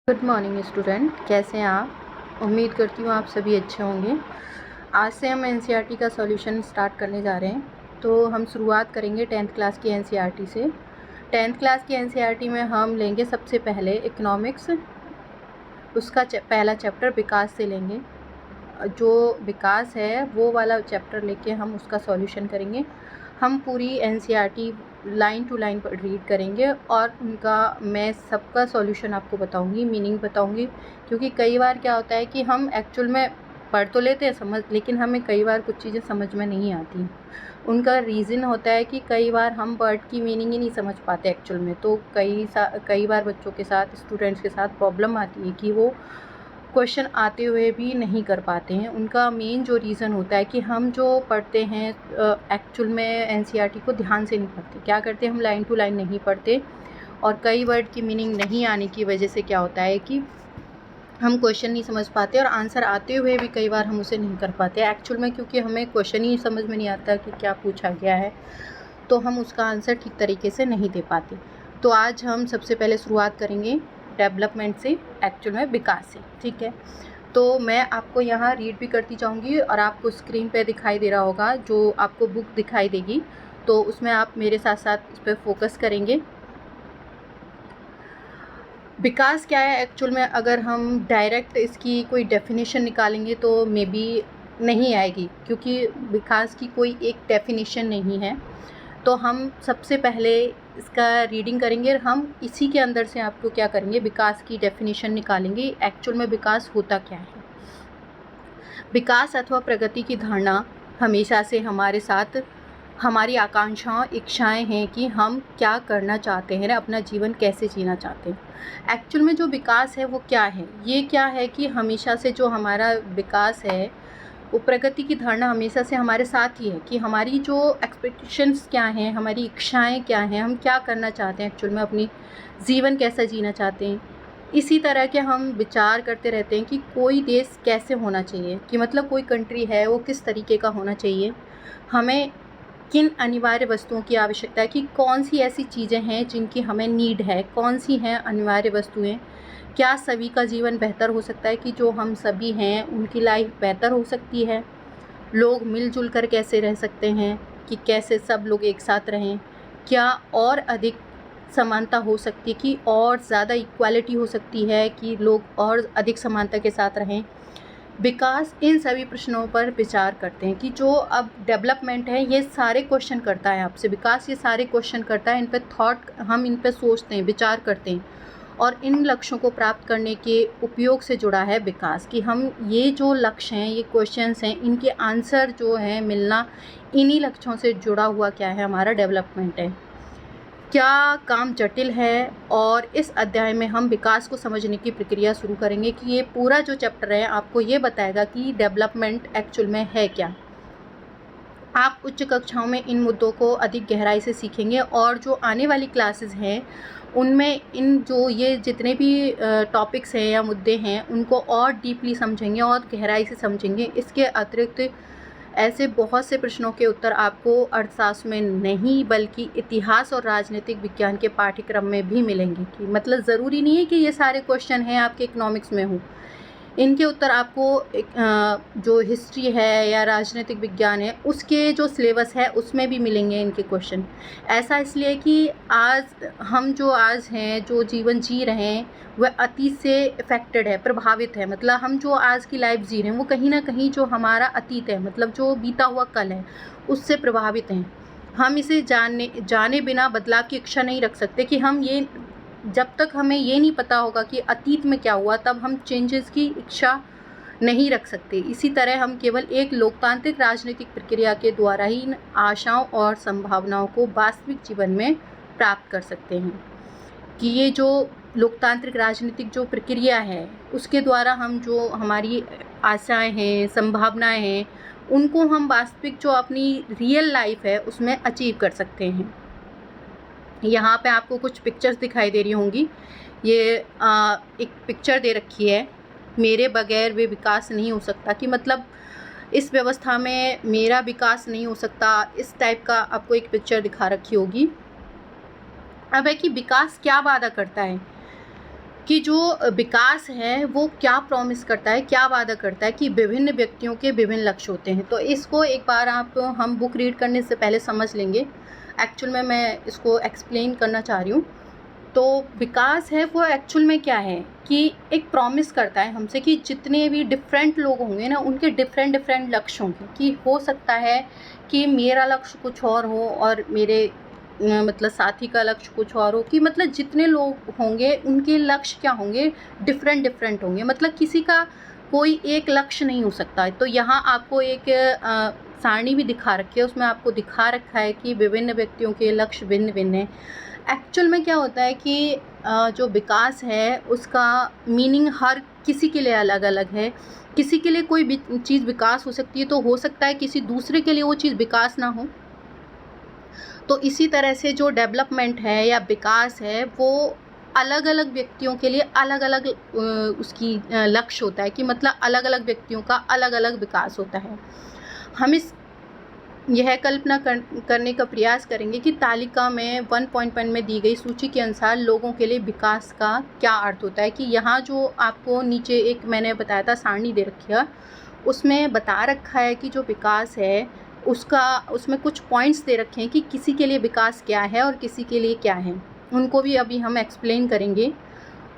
Good morning student, कैसे हैं आप। उम्मीद करती हूँ आप सभी अच्छे होंगे। आज से हम एनसीईआरटी का सॉल्यूशन स्टार्ट करने जा रहे हैं। तो हम शुरुआत करेंगे 10th क्लास की एनसीईआरटी से। 10th क्लास की एनसीईआरटी में हम लेंगे सबसे पहले इकोनॉमिक्स, उसका पहला चैप्टर विकास से लेंगे। जो विकास है वो वाला चैप्टर लेके हम उसका सॉल्यूशन करेंगे। हम पूरी एनसीईआरटी लाइन टू लाइन पर रीड करेंगे और उनका मैं सबका सॉल्यूशन आपको बताऊंगी, मीनिंग बताऊंगी। क्योंकि कई बार क्या होता है कि हम एक्चुअल में पढ़ तो लेते हैं समझ, लेकिन हमें कई बार कुछ चीज़ें समझ में नहीं आती। उनका रीज़न होता है कि कई बार हम वर्ड की मीनिंग ही नहीं समझ पाते एक्चुअल में। तो कई बार बच्चों के साथ, स्टूडेंट्स के साथ प्रॉब्लम आती है कि वो क्वेश्चन आते हुए भी नहीं कर पाते हैं। उनका मेन जो रीज़न होता है कि हम जो पढ़ते हैं एक्चुअल में एनसीईआरटी को ध्यान से नहीं पढ़ते। क्या करते हैं, हम लाइन टू लाइन नहीं पढ़ते और कई वर्ड की मीनिंग नहीं आने की वजह से क्या होता है कि हम क्वेश्चन नहीं समझ पाते और आंसर आते हुए भी कई बार हम उसे नहीं कर पाते एक्चुअल में, क्योंकि हमें क्वेश्चन ही समझ में नहीं आता कि क्या पूछा गया है, तो हम उसका आंसर ठीक तरीके से नहीं दे पाते। तो आज हम सबसे पहले शुरुआत करेंगे डेवलपमेंट से, एक्चुअल में विकास से। ठीक है, तो मैं आपको यहाँ रीड भी करती जाऊँगी और आपको स्क्रीन पे दिखाई दे रहा होगा, जो आपको बुक दिखाई देगी, तो उसमें आप मेरे साथ साथ इस पर फोकस करेंगे। विकास क्या है एक्चुअल में, अगर हम डायरेक्ट इसकी कोई डेफिनेशन निकालेंगे तो मे बी नहीं आएगी, क्योंकि विकास की कोई एक डेफिनेशन नहीं है। तो हम सबसे पहले इसका रीडिंग करेंगे और हम इसी के अंदर से आपको क्या करेंगे, विकास की डेफिनेशन निकालेंगे। एक्चुअल में विकास होता क्या है। विकास अथवा प्रगति की धारणा हमेशा से हमारे साथ हमारी आकांक्षाओं, इच्छाएं हैं कि हम क्या करना चाहते हैं, अपना जीवन कैसे जीना चाहते हैं। एक्चुअल में जो विकास है वो क्या है, ये क्या है कि हमेशा से जो हमारा विकास है, वो प्रगति की धारणा हमेशा से हमारे साथ ही है कि हमारी जो एक्सपेक्टेशंस क्या हैं, हमारी इच्छाएं क्या हैं, हम क्या करना चाहते हैं, एक्चुअल में अपनी जीवन कैसा जीना चाहते हैं। इसी तरह के हम विचार करते रहते हैं कि कोई देश कैसे होना चाहिए, कि मतलब कोई कंट्री है वो किस तरीके का होना चाहिए, हमें किन अनिवार्य वस्तुओं की आवश्यकता है, कि कौन सी ऐसी चीज़ें हैं जिनकी हमें नीड है, कौन सी हैं अनिवार्य वस्तुएं, क्या सभी का जीवन बेहतर हो सकता है, कि जो हम सभी हैं उनकी लाइफ बेहतर हो सकती है, लोग मिलजुल कर कैसे रह सकते हैं, कि कैसे सब लोग एक साथ रहें, क्या और अधिक समानता हो सकती है, कि और ज़्यादा इक्वालिटी हो सकती है, कि लोग और अधिक समानता के साथ रहें। विकास इन सभी प्रश्नों पर विचार करते हैं, कि जो अब डेवलपमेंट है ये सारे क्वेश्चन करता है आपसे, विकास ये सारे क्वेश्चन करता है, इन पर थॉट, हम इन पर सोचते हैं, विचार करते हैं और इन लक्ष्यों को प्राप्त करने के उपयोग से जुड़ा है विकास। कि हम ये जो लक्ष्य हैं, ये क्वेश्चंस हैं, इनके आंसर जो हैं मिलना, इन्हीं लक्ष्यों से जुड़ा हुआ क्या है, हमारा डेवलपमेंट है। क्या काम जटिल है, और इस अध्याय में हम विकास को समझने की प्रक्रिया शुरू करेंगे, कि ये पूरा जो चैप्टर है आपको ये बताएगा कि डेवलपमेंट एक्चुअल में है क्या। आप उच्च कक्षाओं में इन मुद्दों को अधिक गहराई से सीखेंगे और जो आने वाली क्लासेस हैं उनमें इन जो ये जितने भी टॉपिक्स हैं या मुद्दे हैं उनको और डीपली समझेंगे और गहराई से समझेंगे। इसके अतिरिक्त ऐसे बहुत से प्रश्नों के उत्तर आपको अर्थशास्त्र में नहीं बल्कि इतिहास और राजनीतिक विज्ञान के पाठ्यक्रम में भी मिलेंगे। कि मतलब ज़रूरी नहीं है कि ये सारे क्वेश्चन हैं आपके इकोनॉमिक्स में हो, इनके उत्तर आपको जो हिस्ट्री है या राजनीतिक विज्ञान है उसके जो सिलेबस है उसमें भी मिलेंगे इनके क्वेश्चन। ऐसा इसलिए कि आज हम जो आज हैं, जो जीवन जी रहे हैं, वह अतीत से इफ़ेक्टेड है, प्रभावित है। मतलब हम जो आज की लाइफ जी रहे हैं वो कहीं ना कहीं जो हमारा अतीत है, मतलब जो बीता हुआ कल है, उससे प्रभावित हैं। हम इसे जाने बिना बदलाव की इच्छा नहीं रख सकते। कि हम ये, जब तक हमें ये नहीं पता होगा कि अतीत में क्या हुआ, तब हम चेंजेस की इच्छा नहीं रख सकते। इसी तरह हम केवल एक लोकतांत्रिक राजनीतिक प्रक्रिया के द्वारा ही इन आशाओं और संभावनाओं को वास्तविक जीवन में प्राप्त कर सकते हैं। कि ये जो लोकतांत्रिक राजनीतिक जो प्रक्रिया है उसके द्वारा हम जो हमारी आशाएं हैं, संभावनाएं हैं, उनको हम वास्तविक जो अपनी रियल लाइफ है उसमें अचीव कर सकते हैं। यहाँ पे आपको कुछ पिक्चर्स दिखाई दे रही होंगी। ये एक पिक्चर दे रखी है, मेरे बगैर वे विकास नहीं हो सकता। कि मतलब इस व्यवस्था में मेरा विकास नहीं हो सकता, इस टाइप का आपको एक पिक्चर दिखा रखी होगी। अब है कि विकास क्या वादा करता है। कि जो विकास है वो क्या प्रॉमिस करता है, क्या वादा करता है कि विभिन्न व्यक्तियों के विभिन्न लक्ष्य होते हैं। तो इसको एक बार हम बुक रीड करने से पहले समझ लेंगे। एक्चुअल में मैं इसको एक्सप्लेन करना चाह रही हूँ। तो विकास है वो एक्चुअल में क्या है कि एक प्रॉमिस करता है हमसे कि जितने भी डिफरेंट लोग होंगे ना, उनके डिफरेंट डिफरेंट लक्ष्य होंगे। कि हो सकता है कि मेरा लक्ष्य कुछ और हो और मेरे मतलब साथी का लक्ष्य कुछ और हो, कि मतलब जितने लोग होंगे उनके लक्ष्य क्या होंगे, डिफरेंट डिफरेंट होंगे। मतलब किसी का कोई एक लक्ष्य नहीं हो सकता है। तो यहाँ आपको एक सारणी भी दिखा रखी है, उसमें आपको दिखा रखा है कि विभिन्न व्यक्तियों के लक्ष्य भिन्न भिन्न हैं। एक्चुअल में क्या होता है कि जो विकास है उसका मीनिंग हर किसी के लिए अलग अलग है। किसी के लिए कोई भी चीज़ विकास हो सकती है, तो हो सकता है किसी दूसरे के लिए वो चीज़ विकास ना हो। तो इसी तरह से जो डेवलपमेंट है या विकास है वो अलग अलग व्यक्तियों के लिए अलग अलग उसकी लक्ष्य होता है। कि मतलब अलग अलग व्यक्तियों का अलग अलग विकास होता है। हम यह कल्पना करने का प्रयास करेंगे कि तालिका में 1.1 में दी गई सूची के अनुसार लोगों के लिए विकास का क्या अर्थ होता है। कि यहाँ जो आपको नीचे एक मैंने बताया था सारणी दे रखी है, उसमें बता रखा है कि जो विकास है उसमें कुछ पॉइंट्स दे रखे हैं कि किसी के लिए विकास क्या है और किसी के लिए क्या है। उनको भी अभी हम एक्सप्लेन करेंगे,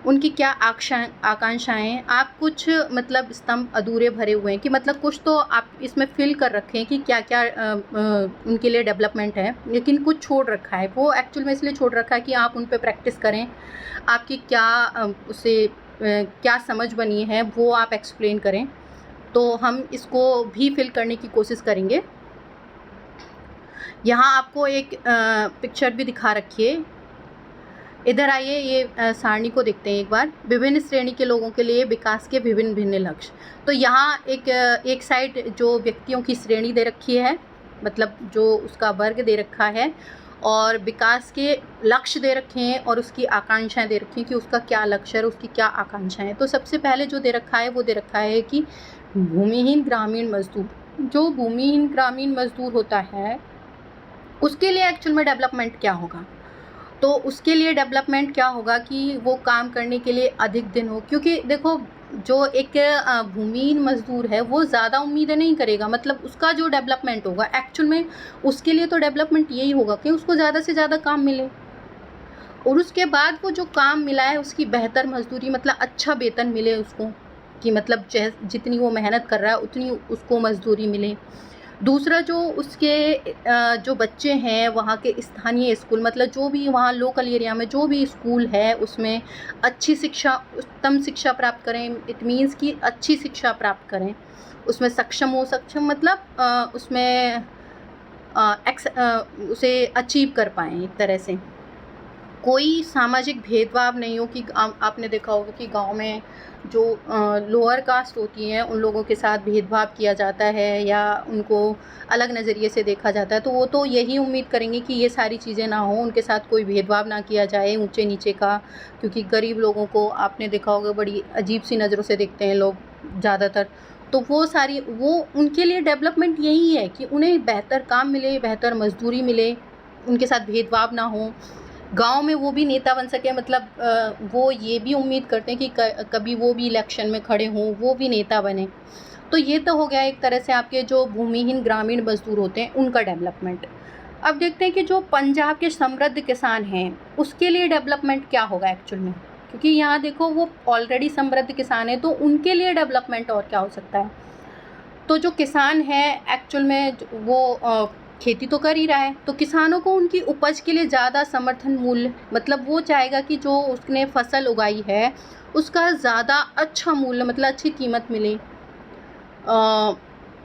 उनकी क्या आकांक्षाएँ। आप कुछ मतलब स्तंभ अधूरे भरे हुए हैं कि मतलब कुछ तो आप इसमें फिल कर रखे हैं कि क्या क्या उनके लिए डेवलपमेंट है, लेकिन कुछ छोड़ रखा है। वो एक्चुअल में इसलिए छोड़ रखा है कि आप उन पे प्रैक्टिस करें। आपकी क्या क्या समझ बनी है वो आप एक्सप्लेन करें। तो हम इसको भी फिल करने की कोशिश करेंगे। यहाँ आपको एक पिक्चर भी दिखा रखी है। इधर आइए, ये सारणी को देखते हैं एक बार। विभिन्न श्रेणी के लोगों के लिए विकास के विभिन्न भिन्न लक्ष्य। तो यहाँ एक साइड जो व्यक्तियों की श्रेणी दे रखी है, मतलब जो उसका वर्ग दे रखा है, और विकास के लक्ष्य दे रखे हैं और उसकी आकांक्षाएं दे रखी हैं कि उसका क्या लक्ष्य है, उसकी क्या आकांक्षाएं हैं। तो सबसे पहले जो दे रखा है वो दे रखा है कि भूमिहीन ग्रामीण मजदूर। जो भूमिहीन ग्रामीण मजदूर होता है उसके लिए एक्चुअल में डेवलपमेंट क्या होगा। तो उसके लिए डेवलपमेंट क्या होगा कि वो काम करने के लिए अधिक दिन हो। क्योंकि देखो, जो एक भूमिहीन मजदूर है वो ज़्यादा उम्मीदें नहीं करेगा। मतलब उसका जो डेवलपमेंट होगा एक्चुअल में उसके लिए तो डेवलपमेंट यही होगा कि उसको ज़्यादा से ज़्यादा काम मिले, और उसके बाद वो जो काम मिला है उसकी बेहतर मजदूरी, मतलब अच्छा वेतन मिले उसको। कि मतलब जितनी वो मेहनत कर रहा है उतनी उसको मजदूरी मिले। दूसरा, जो उसके जो बच्चे हैं वहाँ के स्थानीय स्कूल, मतलब जो भी वहाँ लोकल एरिया में जो भी स्कूल है उसमें अच्छी शिक्षा, उत्तम शिक्षा प्राप्त करें। इट मीन्स कि अच्छी शिक्षा प्राप्त करें, उसमें सक्षम मतलब उसमें उसे अचीव कर पाएँ एक तरह से। कोई सामाजिक भेदभाव नहीं हो। कि आपने देखा होगा कि गांव में जो लोअर कास्ट होती हैं उन लोगों के साथ भेदभाव किया जाता है या उनको अलग नज़रिए से देखा जाता है। तो वो तो यही उम्मीद करेंगे कि ये सारी चीज़ें ना हो, उनके साथ कोई भेदभाव ना किया जाए ऊंचे नीचे का। क्योंकि गरीब लोगों को आपने देखा होगा बड़ी अजीब सी नज़रों से देखते हैं लोग ज़्यादातर। तो वो उनके लिए डेवलपमेंट यही है कि उन्हें बेहतर काम मिले, बेहतर मजदूरी मिले, उनके साथ भेदभाव ना हो, गांव में वो भी नेता बन सके। मतलब वो ये भी उम्मीद करते हैं कि कभी वो भी इलेक्शन में खड़े हों, वो भी नेता बने। तो ये तो हो गया एक तरह से आपके जो भूमिहीन ग्रामीण मजदूर होते हैं उनका डेवलपमेंट। अब देखते हैं कि जो पंजाब के समृद्ध किसान हैं उसके लिए डेवलपमेंट क्या होगा एक्चुअल में। क्योंकि यहाँ देखो वो ऑलरेडी समृद्ध किसान है, तो उनके लिए डेवलपमेंट और क्या हो सकता है। तो जो किसान है एक्चुअल में वो खेती तो कर ही रहा है, तो किसानों को उनकी उपज के लिए ज़्यादा समर्थन मूल्य, मतलब वो चाहेगा कि जो उसने फसल उगाई है उसका ज़्यादा अच्छा मूल्य, मतलब अच्छी कीमत मिले,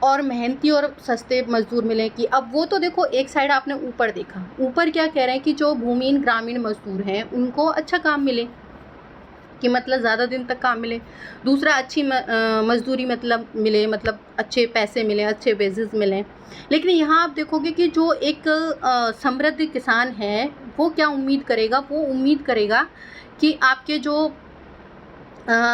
और मेहनती और सस्ते मजदूर मिले। कि अब वो तो देखो एक साइड आपने ऊपर देखा, ऊपर क्या कह रहे हैं कि जो भूमिहीन ग्रामीण मजदूर हैं उनको अच्छा काम मिले, कि मतलब ज़्यादा दिन तक काम मिले। दूसरा, अच्छी मजदूरी मतलब मिले, मतलब अच्छे पैसे मिले, अच्छे वेजेस मिलें। लेकिन यहाँ आप देखोगे कि जो एक समृद्ध किसान है वो क्या उम्मीद करेगा, वो उम्मीद करेगा कि आपके जो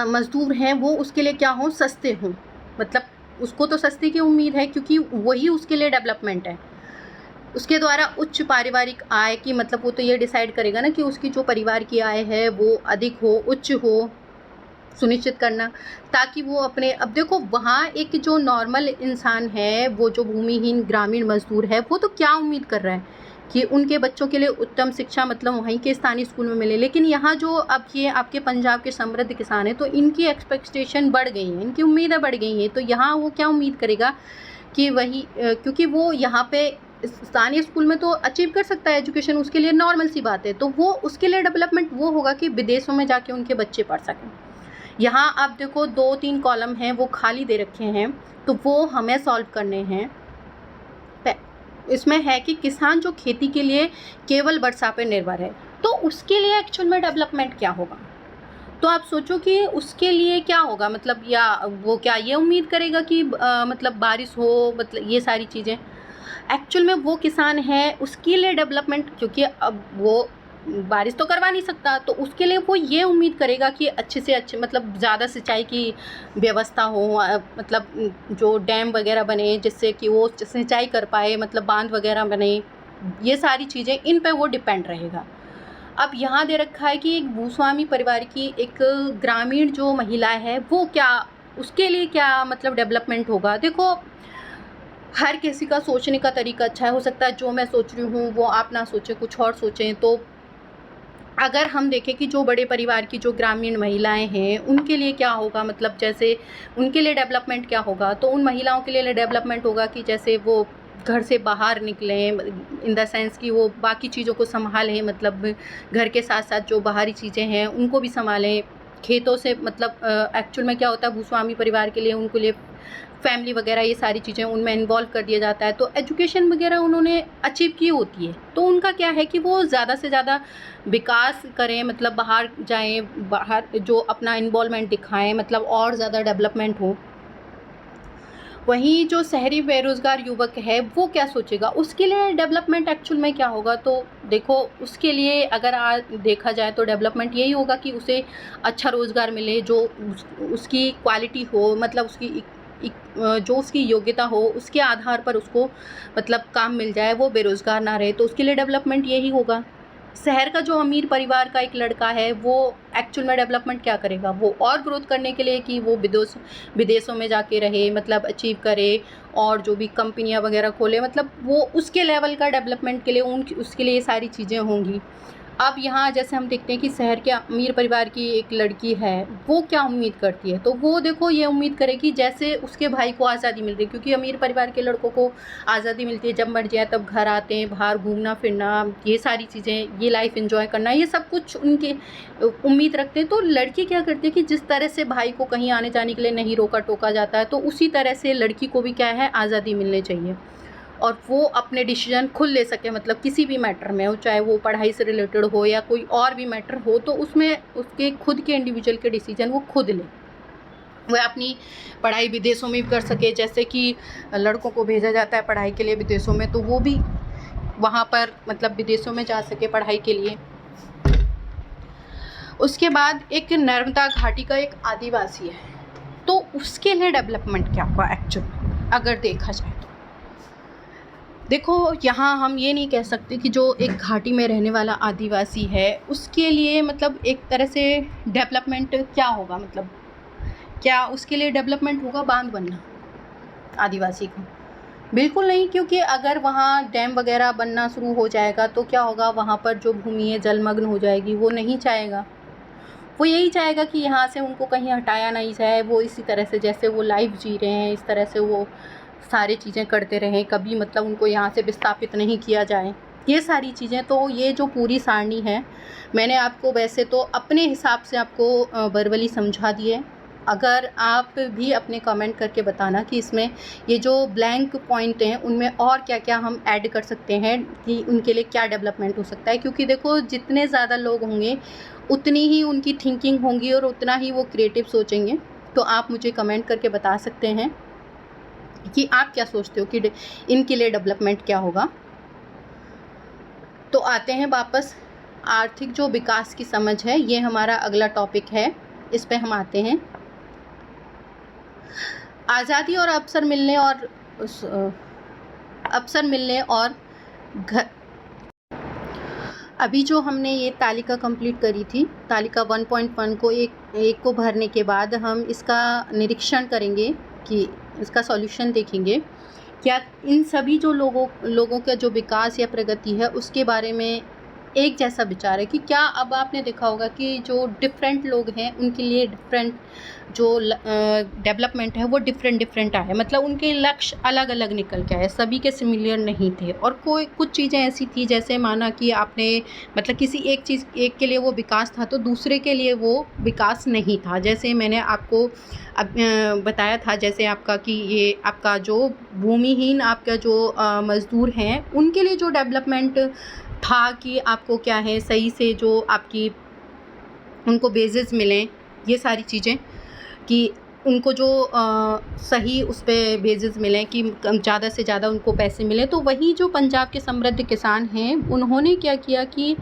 मजदूर हैं वो उसके लिए क्या हों, सस्ते हों। मतलब उसको तो सस्ते की उम्मीद है क्योंकि वही उसके लिए डेवलपमेंट है। उसके द्वारा उच्च पारिवारिक आय की, मतलब वो तो ये डिसाइड करेगा ना कि उसकी जो परिवार की आय है वो अधिक हो, उच्च हो, सुनिश्चित करना, ताकि वो अपने, अब देखो वहाँ एक जो नॉर्मल इंसान है, वो जो भूमिहीन ग्रामीण मजदूर है, वो तो क्या उम्मीद कर रहा है कि उनके बच्चों के लिए उत्तम शिक्षा मतलब वहीं के स्थानीय स्कूल में मिले। लेकिन यहाँ जो अब ये आपके पंजाब के समृद्ध किसान हैं, तो इनकी एक्सपेक्टेशन बढ़ गई है, इनकी उम्मीदें बढ़ गई हैं। तो यहाँ वो क्या उम्मीद करेगा कि वही क्योंकि वो यहाँ पे स्थानीय स्कूल में तो अचीव कर सकता है एजुकेशन, उसके लिए नॉर्मल सी बात है। तो वो उसके लिए डेवलपमेंट वो होगा कि विदेशों में जाके उनके बच्चे पढ़ सकें। यहाँ आप देखो 2-3 कॉलम हैं वो खाली दे रखे हैं, तो वो हमें सॉल्व करने हैं। इसमें है कि किसान जो खेती के लिए केवल वर्षा पर निर्भर है, तो उसके लिए एक्चुअल में डेवलपमेंट क्या होगा। तो आप सोचो कि उसके लिए क्या होगा, मतलब या वो क्या ये उम्मीद करेगा कि मतलब बारिश हो, मतलब ये सारी चीज़ें। एक्चुअल में वो किसान है उसके लिए डेवलपमेंट, क्योंकि अब वो बारिश तो करवा नहीं सकता, तो उसके लिए वो ये उम्मीद करेगा कि अच्छे से अच्छे मतलब ज़्यादा सिंचाई की व्यवस्था हो, मतलब जो डैम वगैरह बने जिससे कि वो सिंचाई कर पाए, मतलब बांध वगैरह बने, ये सारी चीज़ें इन पे वो डिपेंड रहेगा। अब यहाँ दे रखा है कि एक भूस्वामी परिवार की एक ग्रामीण जो महिला है वो क्या, उसके लिए क्या मतलब डेवलपमेंट होगा। देखो हर किसी का सोचने का तरीका अच्छा है, हो सकता है जो मैं सोच रही हूँ वो आप ना सोचें, कुछ और सोचें। तो अगर हम देखें कि जो बड़े परिवार की जो ग्रामीण महिलाएं हैं उनके लिए क्या होगा, मतलब जैसे उनके लिए डेवलपमेंट क्या होगा, तो उन महिलाओं के लिए डेवलपमेंट होगा कि जैसे वो घर से बाहर निकलें, इन द सेंस कि वो बाकी चीज़ों को संभालें, मतलब घर के साथ साथ जो बाहरी चीज़ें हैं उनको भी संभालें, खेतों से मतलब एक्चुअल में क्या होता है भूस्वामी परिवार के लिए, उनके लिए फैमिली वगैरह ये सारी चीज़ें उनमें इन्वॉल्व कर दिया जाता है। तो एजुकेशन वगैरह उन्होंने अचीव की होती है, तो उनका क्या है कि वो ज़्यादा से ज़्यादा विकास करें, मतलब बाहर जाएं, बाहर जो अपना इन्वॉल्वमेंट दिखाएं, मतलब और ज़्यादा डेवलपमेंट हो। वहीं जो शहरी बेरोज़गार युवक है वो क्या सोचेगा, उसके लिए डेवलपमेंट एक्चुअल में क्या होगा। तो देखो उसके लिए अगर आज देखा जाए तो डेवलपमेंट यही होगा कि उसे अच्छा रोज़गार मिले, जो उसकी क्वालिटी हो, मतलब उसकी जो उसकी योग्यता हो उसके आधार पर उसको मतलब काम मिल जाए, वो बेरोज़गार ना रहे। तो उसके लिए डेवलपमेंट यही होगा। शहर का जो अमीर परिवार का एक लड़का है वो एक्चुअल में डेवलपमेंट क्या करेगा, वो और ग्रोथ करने के लिए कि वो विदेशों में जाके रहे, मतलब अचीव करे और जो भी कंपनियां वगैरह खोले, मतलब वो उसके लेवल का डेवलपमेंट के लिए उसके लिए ये सारी चीज़ें होंगी। अब यहाँ जैसे हम देखते हैं कि शहर के अमीर परिवार की एक लड़की है, वो क्या उम्मीद करती है, तो वो देखो ये उम्मीद करेगी जैसे उसके भाई को आज़ादी मिल रही है, क्योंकि अमीर परिवार के लड़कों को आज़ादी मिलती है, जब मर्जी आए तब घर आते हैं, बाहर घूमना फिरना, ये सारी चीज़ें, ये लाइफ एंजॉय करना, ये सब कुछ उनके उम्मीद रखते हैं। तो लड़की क्या करती है कि जिस तरह से भाई को कहीं आने जाने के लिए नहीं रोका टोका जाता है, तो उसी तरह से लड़की को भी क्या है, आज़ादी मिलनी चाहिए और वो अपने डिसीजन खुद ले सके, मतलब किसी भी मैटर में हो, चाहे वो पढ़ाई से रिलेटेड हो या कोई और भी मैटर हो, तो उसमें उसके खुद के इंडिविजुअल के डिसीजन वो खुद ले, वह अपनी पढ़ाई विदेशों में भी कर सके। जैसे कि लड़कों को भेजा जाता है पढ़ाई के लिए विदेशों में, तो वो भी वहाँ पर मतलब विदेशों में जा सके पढ़ाई के लिए। उसके बाद एक नर्मदा घाटी का एक आदिवासी है, तो उसके लिए डेवलपमेंट क्या होगा एक्चुअली अगर देखा जाए तो। देखो यहाँ हम ये नहीं कह सकते कि जो एक घाटी में रहने वाला आदिवासी है उसके लिए मतलब एक तरह से डेवलपमेंट क्या होगा, मतलब क्या उसके लिए डेवलपमेंट होगा बांध बनना आदिवासी को, बिल्कुल नहीं। क्योंकि अगर वहाँ डैम वगैरह बनना शुरू हो जाएगा तो क्या होगा, वहाँ पर जो भूमि है जलमग्न हो जाएगी, वो नहीं चाहेगा, वो यही चाहेगा कि यहाँ से उनको कहीं हटाया नहीं जाए, वो इसी तरह से जैसे वो लाइफ जी रहे हैं इस तरह से वो सारी चीज़ें करते रहें, कभी मतलब उनको यहाँ से विस्थापित नहीं किया जाए, ये सारी चीज़ें। तो ये जो पूरी सारणी है मैंने आपको वैसे तो अपने हिसाब से आपको वर्बली समझा दी है। अगर आप भी अपने कमेंट करके बताना कि इसमें ये जो ब्लैंक पॉइंट हैं उनमें और क्या क्या हम ऐड कर सकते हैं कि उनके लिए क्या डेवलपमेंट हो सकता है। क्योंकि देखो जितने ज़्यादा लोग होंगे उतनी ही उनकी थिंकिंग होंगी और उतना ही वो क्रिएटिव सोचेंगे। तो आप मुझे कमेंट करके बता सकते हैं कि आप क्या सोचते हो कि इनके लिए डेवलपमेंट क्या होगा। तो आते हैं वापस, आर्थिक जो विकास की समझ है ये हमारा अगला टॉपिक है, इस पे हम आते हैं। आज़ादी और अवसर मिलने और घर अभी जो हमने ये तालिका कंप्लीट करी थी, तालिका 1.1 को एक को भरने के बाद हम इसका निरीक्षण करेंगे कि इसका सॉल्यूशन देखेंगे। क्या इन सभी जो लोगों का जो विकास या प्रगति है उसके बारे में एक जैसा विचार है कि क्या। अब आपने देखा होगा कि जो डिफरेंट लोग हैं उनके लिए डिफरेंट जो डेवलपमेंट है वो डिफरेंट आया, मतलब उनके लक्ष्य अलग अलग निकल के आए, सभी के सिमिलर नहीं थे। और कोई कुछ चीज़ें ऐसी थी जैसे माना कि आपने मतलब किसी एक के लिए वो विकास था तो दूसरे के लिए वो विकास नहीं था। जैसे मैंने आपको बताया था, जैसे आपका कि ये आपका जो भूमिहीन आपका जो मज़दूर हैं उनके लिए जो डेवलपमेंट था कि आपको क्या है सही से जो आपकी उनको बेसिस मिलें, ये सारी चीज़ें कि उनको जो सही उस पे बेसिस मिलें कि ज़्यादा से ज़्यादा उनको पैसे मिलें। तो वही जो पंजाब के समृद्ध किसान हैं उन्होंने क्या किया कि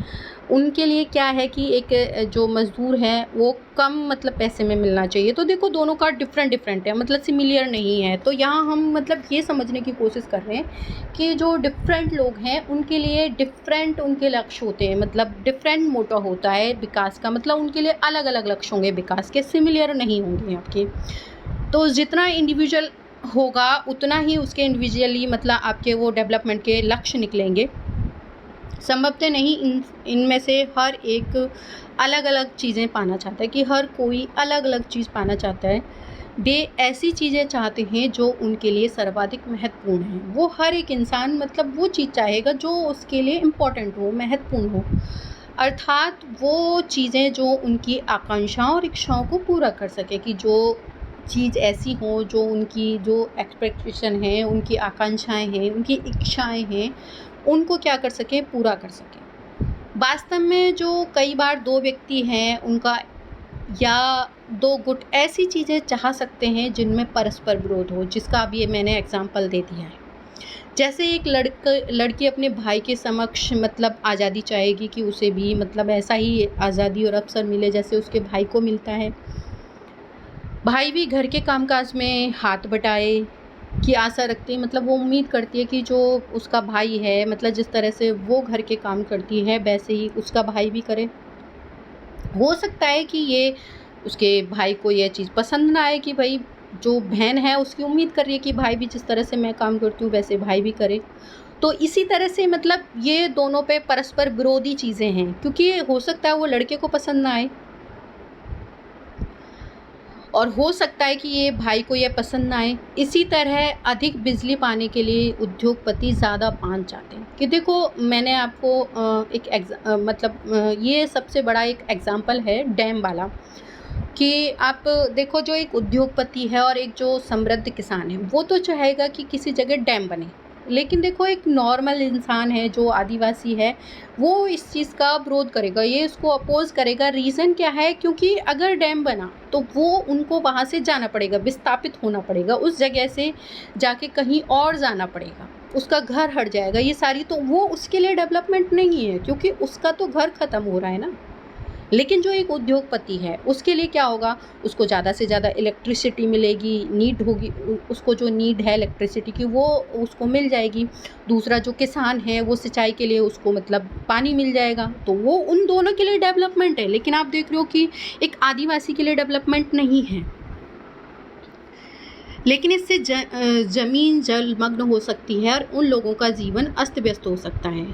उनके लिए क्या है कि एक जो मज़दूर हैं वो कम मतलब पैसे में मिलना चाहिए। तो देखो दोनों का डिफरेंट है, मतलब सिमिलर नहीं है। तो यहाँ हम मतलब ये समझने की कोशिश कर रहे हैं कि जो डिफरेंट लोग हैं उनके लिए डिफरेंट उनके लक्ष्य होते हैं, मतलब डिफरेंट मोटो होता है विकास का, मतलब उनके लिए अलग अलग लक्ष्य होंगे विकास के, सिमिलर नहीं होंगे आपके। तो जितना इंडिविजुअल होगा उतना ही उसके इंडिविजुअली मतलब आपके वो डेवलपमेंट के लक्ष्य निकलेंगे। संभवतः नहीं, इनमें से हर एक अलग अलग चीज़ें पाना चाहता है कि हर कोई अलग अलग चीज़ पाना चाहता है। वे ऐसी चीज़ें चाहते हैं जो उनके लिए सर्वाधिक महत्वपूर्ण हैं। वो हर एक इंसान मतलब वो चीज़ चाहेगा जो उसके लिए इम्पोर्टेंट हो, महत्वपूर्ण हो, अर्थात वो चीज़ें जो उनकी आकांक्षाओं और इच्छाओं को पूरा कर सके, कि जो चीज़ ऐसी हो जो उनकी जो एक्सपेक्टेशन है, उनकी आकांक्षाएं हैं, उनकी इच्छाएं हैं, उनको क्या कर सके, पूरा कर सके। वास्तव में जो कई बार दो व्यक्ति हैं उनका या दो गुट ऐसी चीज़ें चाह सकते हैं जिनमें परस्पर विरोध हो, जिसका अभी मैंने एग्जाम्पल दे दिया है। जैसे एक लड़की अपने भाई के समक्ष मतलब आज़ादी चाहेगी कि उसे भी मतलब ऐसा ही आज़ादी और अवसर मिले जैसे उसके भाई को मिलता है। भाई भी घर के कामकाज में हाथ बटाए की आशा रखती है, मतलब वो उम्मीद करती है कि जो उसका भाई है मतलब जिस तरह से वो घर के काम करती है वैसे ही उसका भाई भी करे। हो सकता है कि ये उसके भाई को यह चीज़ पसंद ना आए कि भाई जो बहन है उसकी उम्मीद कर रही है कि भाई भी जिस तरह से मैं काम करती हूँ वैसे भाई भी करे। तो इसी तरह से मतलब ये दोनों पे परस्पर विरोधी चीज़ें हैं, क्योंकि हो सकता है वो लड़के को पसंद ना आए और हो सकता है कि ये भाई को ये पसंद ना आए। इसी तरह अधिक बिजली पाने के लिए उद्योगपति ज़्यादा बांध चाहते हैं कि देखो मैंने आपको ये सबसे बड़ा एक एग्जांपल है डैम वाला, कि आप देखो जो एक उद्योगपति है और एक जो समृद्ध किसान है वो तो चाहेगा कि किसी जगह डैम बने, लेकिन देखो एक नॉर्मल इंसान है जो आदिवासी है वो इस चीज़ का विरोध करेगा, ये इसको अपोज करेगा। रीज़न क्या है, क्योंकि अगर डैम बना तो वो उनको वहाँ से जाना पड़ेगा, विस्थापित होना पड़ेगा, उस जगह से जाके कहीं और जाना पड़ेगा, उसका घर हट जाएगा, ये सारी तो वो उसके लिए डेवलपमेंट नहीं है क्योंकि उसका तो घर ख़त्म हो रहा है ना। लेकिन जो एक उद्योगपति है उसके लिए क्या होगा, उसको ज़्यादा से ज़्यादा इलेक्ट्रिसिटी मिलेगी, नीड होगी, उसको जो नीड है इलेक्ट्रिसिटी की वो उसको मिल जाएगी। दूसरा जो किसान है वो सिंचाई के लिए उसको मतलब पानी मिल जाएगा, तो वो उन दोनों के लिए डेवलपमेंट है। लेकिन आप देख रहे हो कि एक आदिवासी के लिए डेवलपमेंट नहीं है। लेकिन इससे ज़मीन जलमग्न हो सकती है और उन लोगों का जीवन अस्त व्यस्त हो सकता है,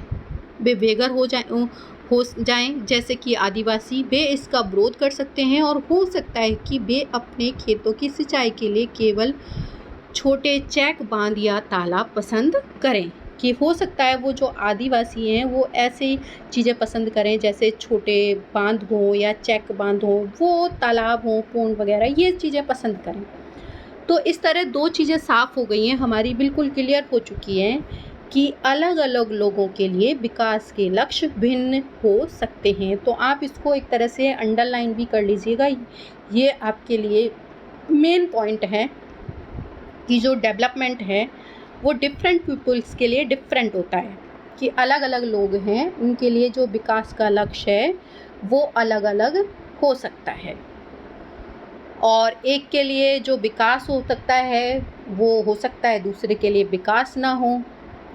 वे बेघर हो जाएं जैसे कि आदिवासी। वे इसका विरोध कर सकते हैं और हो सकता है कि वे अपने खेतों की सिंचाई के लिए केवल छोटे चेक बांध या तालाब पसंद करें, कि हो सकता है वो जो आदिवासी हैं वो ऐसी चीज़ें पसंद करें जैसे छोटे बांध हों या चेक बांध हों, वो तालाब हों, पोंड वगैरह, ये चीज़ें पसंद करें। तो इस तरह दो चीज़ें साफ़ हो गई हैं हमारी, बिल्कुल क्लियर हो चुकी हैं कि अलग अलग लोगों के लिए विकास के लक्ष्य भिन्न हो सकते हैं। तो आप इसको एक तरह से अंडरलाइन भी कर लीजिएगा, ये आपके लिए मेन पॉइंट है कि जो डेवलपमेंट है वो डिफरेंट पीपल्स के लिए डिफरेंट होता है, कि अलग अलग लोग हैं उनके लिए जो विकास का लक्ष्य है वो अलग अलग हो सकता है। और एक के लिए जो विकास हो सकता है वो हो सकता है दूसरे के लिए विकास ना हो।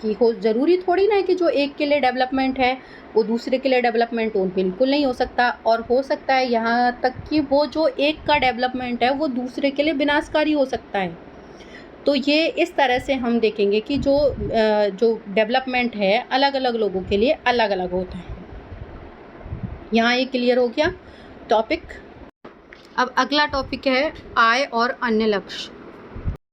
कि हो ज़रूरी थोड़ी ना है कि जो एक के लिए डेवलपमेंट है वो दूसरे के लिए डेवलपमेंट हो, बिल्कुल नहीं हो सकता। और हो सकता है यहाँ तक कि वो जो एक का डेवलपमेंट है वो दूसरे के लिए विनाशकारी हो सकता है। तो ये इस तरह से हम देखेंगे कि जो डेवलपमेंट है अलग-अलग लोगों के लिए अलग-अलग होता है। यहाँ ये क्लियर हो गया टॉपिक। अब अगला टॉपिक है आय और अन्य लक्ष्य।